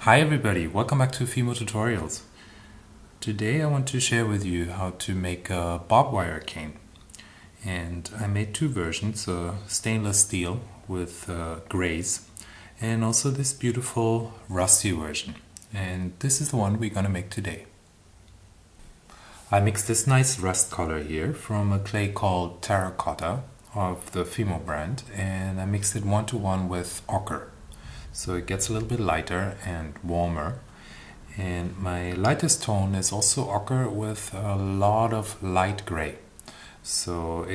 Hi everybody, welcome back to Fimo Tutorials. Today I want to share with you how to make a barbwire cane. And I made two versions, stainless steel with grays and also this beautiful rusty version. And this is the one we're gonna make today. I mixed this nice rust color here from a clay called Terracotta of the Fimo brand, and I mixed it 1-to-1 with ochre. So it gets a little bit lighter and warmer. And my lightest tone is also ochre with a lot of light gray. So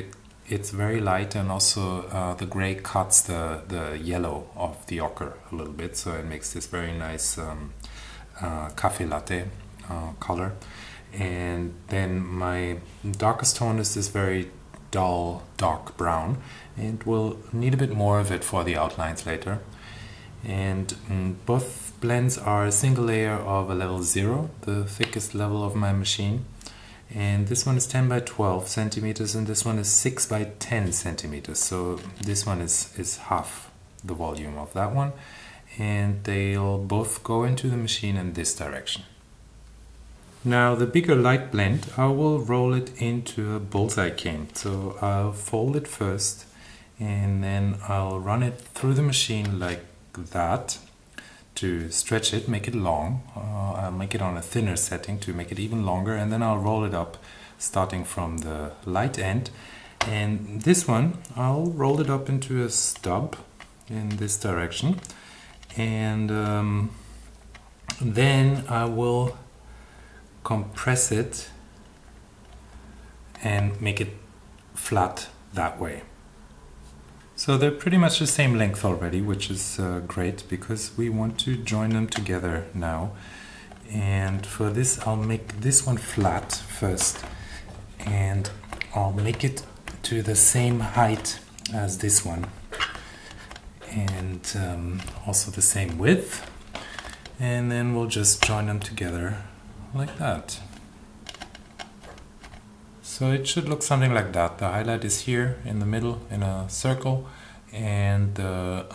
it's very light, and also the gray cuts the yellow of the ochre a little bit. So it makes this very nice cafe latte color. And then my darkest tone is this very dull dark brown, and we'll need a bit more of it for the outlines later. And both blends are a single layer of a level 0, the thickest level of my machine. And this one is 10 by 12 centimeters, and this one is 6 by 10 centimeters. So this one is half the volume of that one. And they'll both go into the machine in this direction. Now the bigger light blend, I will roll it into a bullseye cane. So I'll fold it first, and then I'll run it through the machine like that to stretch it, make it long. I'll make it on a thinner setting to make it even longer, and then I'll roll it up starting from the light end. And this one, I'll roll it up into a stub in this direction, and then I will compress it and make it flat that way. So they're pretty much the same length already, which is great because we want to join them together now. And for this, I'll make this one flat first, and I'll make it to the same height as this one, and also the same width. And then we'll just join them together like that. So it should look something like that. The highlight is here in the middle in a circle, and the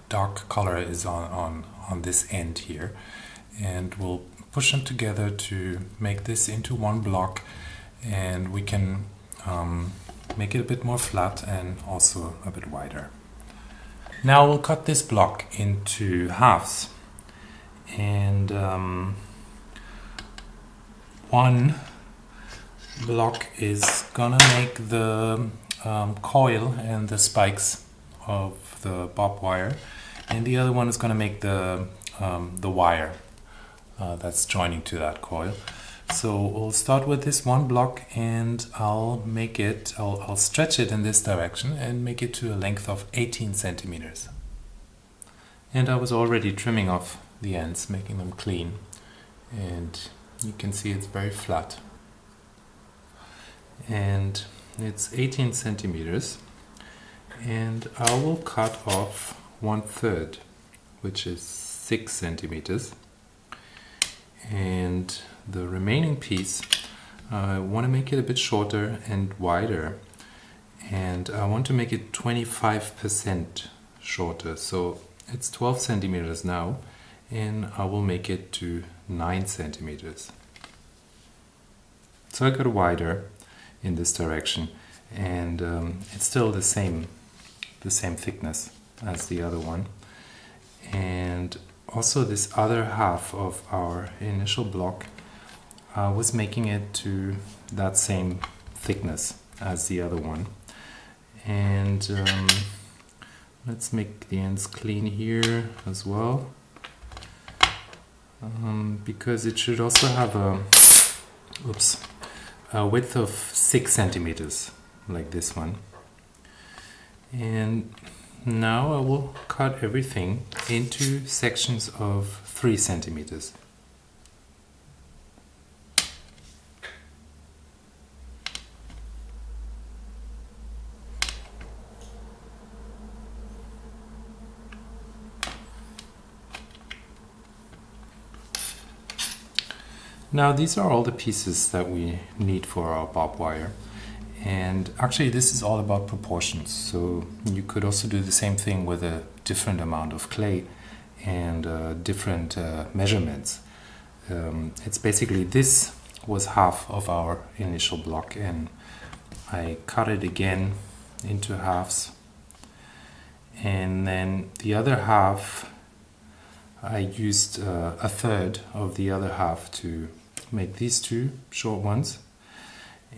dark color is on this end here. And we'll push them together to make this into one block, and we can make it a bit more flat and also a bit wider. Now we'll cut this block into halves, and one block is gonna make the coil and the spikes of the barbed wire, and the other one is gonna make the wire that's joining to that coil. So we'll start with this one block, and I'll stretch it in this direction and make it to a length of 18 centimeters. And I was already trimming off the ends, making them clean, and you can see it's very flat. And it's 18 centimeters, and I will cut off 1/3, which is 6 centimeters. And the remaining piece, I want to make it a bit shorter and wider, and I want to make it 25% shorter. So it's 12 centimeters now, and I will make it to 9 centimeters. So I got wider in this direction, and it's still the same thickness as the other one. And also this other half of our initial block, I was making it to that same thickness as the other one. And let's make the ends clean here as well, because it should also have a width of 6 centimeters like this one. And now I will cut everything into sections of 3 centimeters. Now these are all the pieces that we need for our barbed wire. And actually this is all about proportions. So you could also do the same thing with a different amount of clay and different measurements. It's basically, this was half of our initial block, and I cut it again into halves, and then the other half I used a third of the other half to make these two short ones,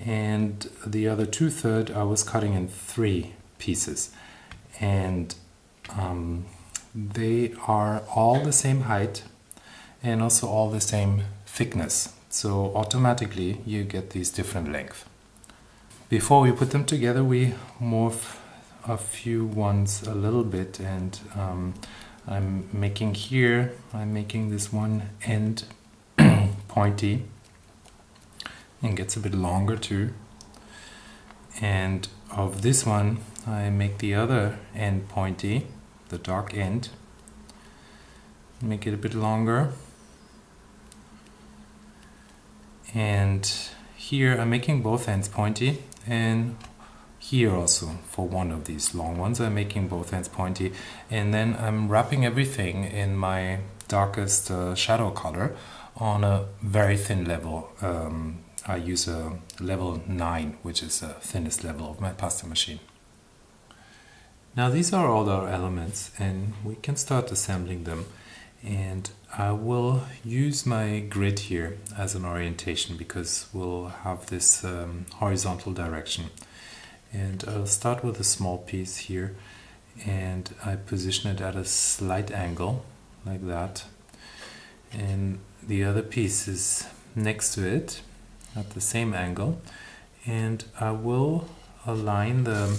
and the other 2/3 I was cutting in 3 pieces, and they are all the same height and also all the same thickness, so automatically you get these different lengths. Before we put them together, we morph a few ones a little bit, and I'm making this one end pointy and gets a bit longer too, and of this one I make the other end pointy, the dark end, make it a bit longer, and here I'm making both ends pointy, and here also for one of these long ones I'm making both ends pointy, and then I'm wrapping everything in my darkest shadow color on a very thin level. I use a level 9, which is the thinnest level of my pasta machine. Now these are all our elements, and we can start assembling them, and I will use my grid here as an orientation because we'll have this horizontal direction. And I'll start with a small piece here, and I position it at a slight angle like that, and the other piece is next to it at the same angle, and I will align the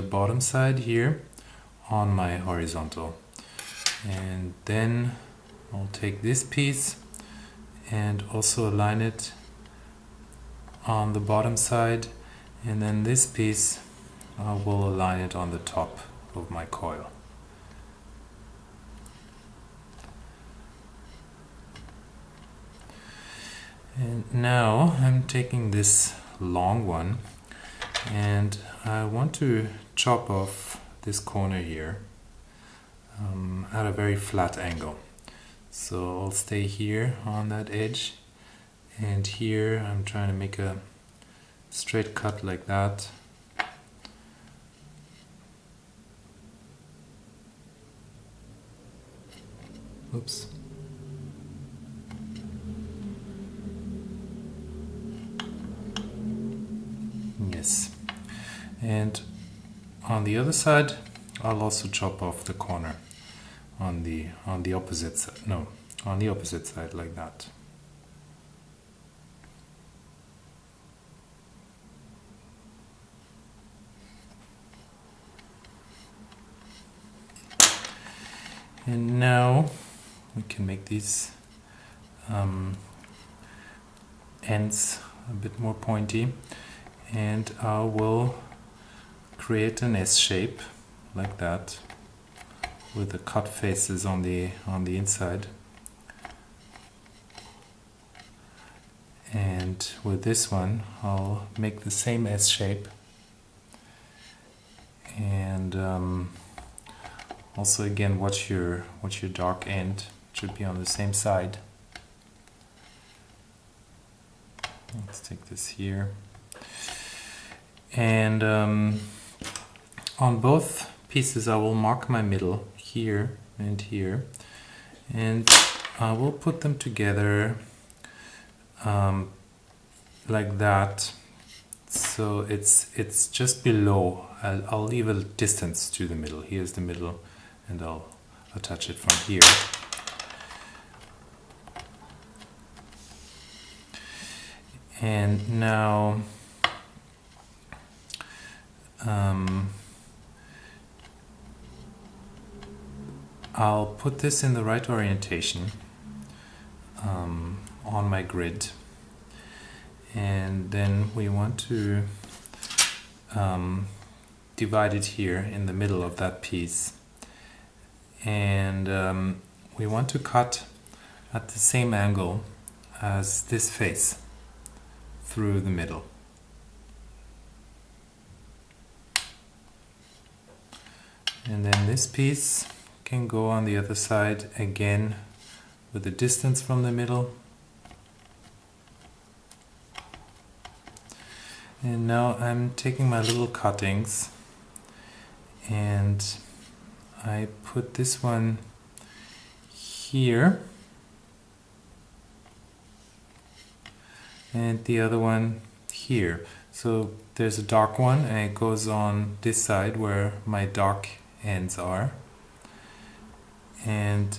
bottom side here on my horizontal, and then I'll take this piece and also align it on the bottom side, and then this piece I will align it on the top of my coil. And now I'm taking this long one, and I want to chop off this corner here at a very flat angle. So I'll stay here on that edge, and here I'm trying to make a straight cut like that. Oops. Yes. And on the other side I'll also chop off the corner on the opposite side. No, on the opposite side like that. And now we can make these ends a bit more pointy, and I will create an S shape like that with the cut faces on the inside. And with this one I'll make the same S shape, and also again watch your dark end. It should be on the same side. Let's take this here, and on both pieces I will mark my middle here and here, and I will put them together like that, so it's just below. I'll leave a distance to the middle. Here's the middle, and I'll attach it from here. And now I'll put this in the right orientation on my grid, and then we want to divide it here in the middle of that piece, and we want to cut at the same angle as this face through the middle. And then this piece can go on the other side again with the distance from the middle. And now I'm taking my little cuttings and I put this one here and the other one here. So there's a dark one and it goes on this side where my dark ends are, and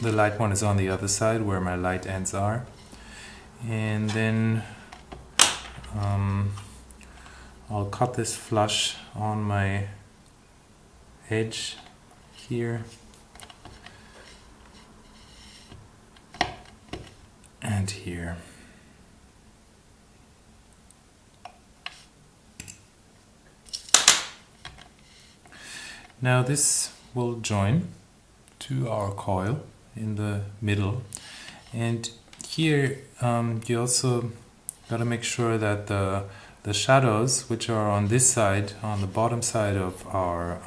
the light one is on the other side where my light ends are. And then I'll cut this flush on my edge here and here. Now this will join to our coil in the middle, and here you also got to make sure that the shadows which are on this side, on the bottom side of our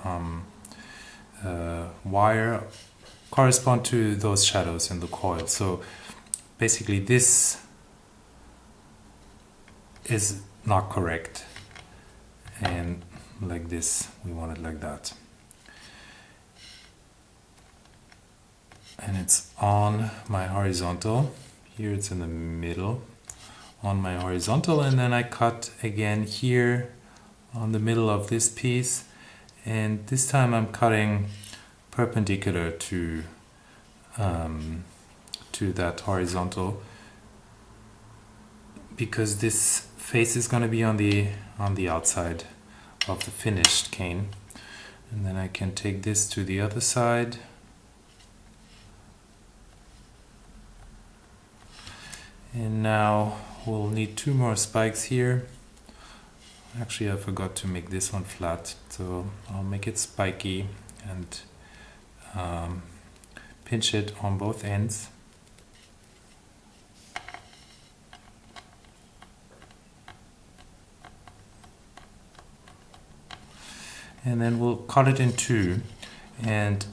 wire, correspond to those shadows in the coil. So basically this is not correct, and like this, we want it like that. And it's on my horizontal. Here it's in the middle on my horizontal, and then I cut again here on the middle of this piece, and this time I'm cutting perpendicular to that horizontal, because this face is going to be on the outside of the finished cane. And then I can take this to the other side. And now we'll need 2 more spikes here. Actually, I forgot to make this one flat, so I'll make it spiky and pinch it on both ends. And then we'll cut it in 2, and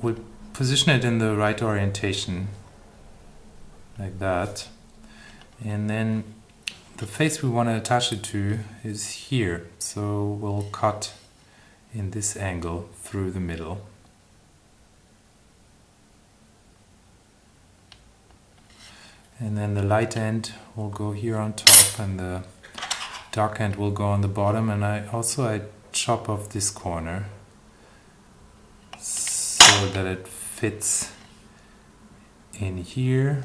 we'll position it in the right orientation, like that. And then the face we want to attach it to is here, so we'll cut in this angle through the middle. And then the light end will go here on top and the dark end will go on the bottom. And I chop off this corner so that it fits in here,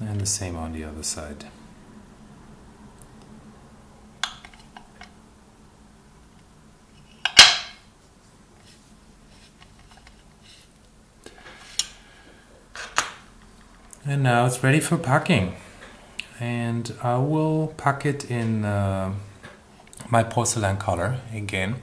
and the same on the other side. And now it's ready for packing, and I will pack it in my porcelain color again,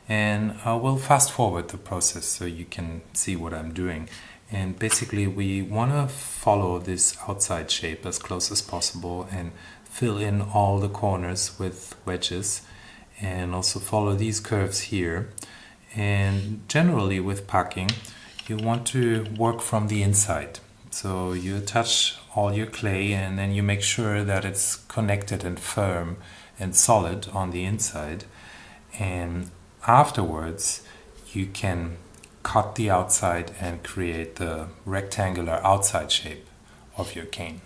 and I will fast forward the process so you can see what I'm doing. And basically we want to follow this outside shape as close as possible and fill in all the corners with wedges, and also follow these curves here. And generally with packing you want to work from the inside. So you attach all your clay and then you make sure that it's connected and firm and solid on the inside, and afterwards you can cut the outside and create the rectangular outside shape of your cane.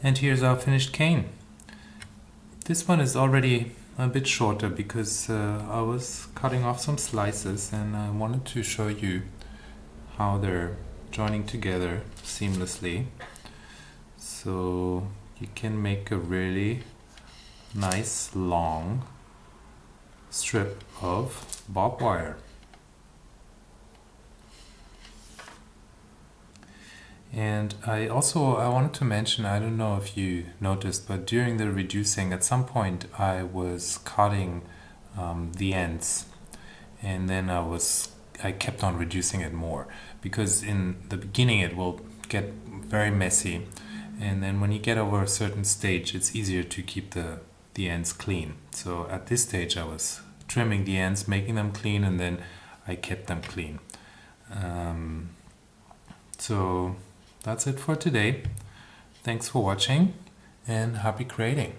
And here's our finished cane. This one is already a bit shorter because I was cutting off some slices and I wanted to show you how they're joining together seamlessly. So you can make a really nice long strip of barbed wire. And I wanted to mention, I don't know if you noticed, but during the reducing, at some point I was cutting the ends, and then I kept on reducing it more, because in the beginning it will get very messy, and then when you get over a certain stage it's easier to keep the ends clean. So at this stage I was trimming the ends, making them clean, and then I kept them clean. So that's it for today. Thanks for watching and happy creating.